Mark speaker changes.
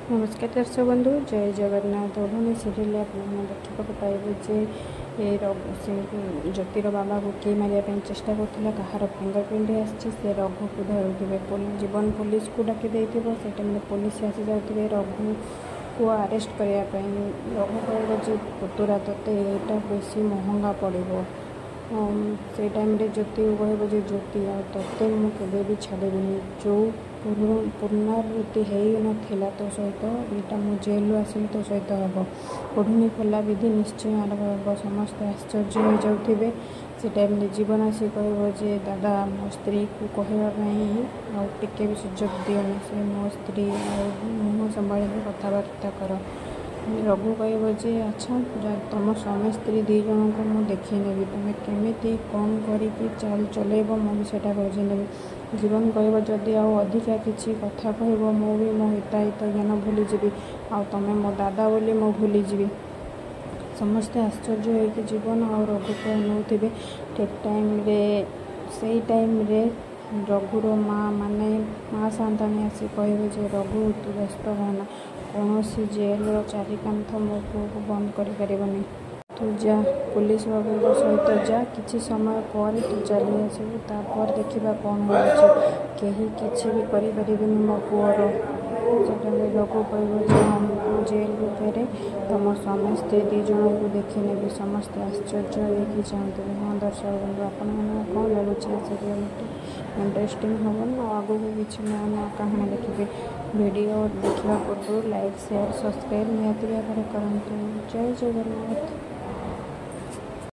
Speaker 1: नमस्कार दर्शक बंधु जय जगन्नाथ ओढ़णी सीरियल आपने देखा पाइबे जे ज्योतिर बाबा को किए मारे चेष्टा करुला कहार फिंगरप्रिंट आसी से रघु को धरुवे जीवन पुलिस को डाकी से टाइम पुलिस आसी जाते रघु को अरेस्ट करने रघु कह पुतुरा तोते यहाँ बेस महंगा पड़ो से टाइम रे ज्योति कह ज्योति आते मुझे भी छाड़बी जो पुनरावृत्ति होना तो सहित यहाँ मु जेल आसली तो सहित हम ओढ़णी खोला विधि निश्चय आरंभ हम समस्ते आश्चर्य हो जाते से टाइम जीवन आसी कह दादा मो स्त्री को कहवाई टिके भी सुजोग दियोनी से मो स्त्री मुँह संभा कथबार्ता कर रघु कह अच्छा तुम स्वामी स्त्री दी जन को मुझे देखी नेबी तुम्हें केमी कौन करी चाल चलेब मुझे बुझे नेबी जीवन कह जदि अधिका किसी कथा कह भी मो हिताहित ज्ञान भूलीजी आ तुम मो दादा बोली मो भूलीजी समस्ते आश्चर्य हो जीवन आ रघु को अनौथे ठीक टाइम से टाइम रघुर माँ माने माँ सांताणी आसी कहे रघु तू व्यस्त होना कौन जेल चारिकांथ मो पुओ को बंद कर तू जा पुलिस बाबू सहित जा किसी समय पर तू चली आसबू तापर देखा कौन हो कहीं किसी भी करें मो पुअर रघु कह जेल फेरे तुम स्वामी स्त्री दी जन को देखी नेबी समस्ते आश्चर्य होगी चाहते हाँ दर्शक बंधु आपण कौन लगुच सीरियल इंटरेस्टिंग हम आगू को किसी नया नया कहानी देखिए वीडियो देखा पूर्व लाइक शेयर सब्सक्राइब निहाती भाव करूँ जय जगन्नाथ।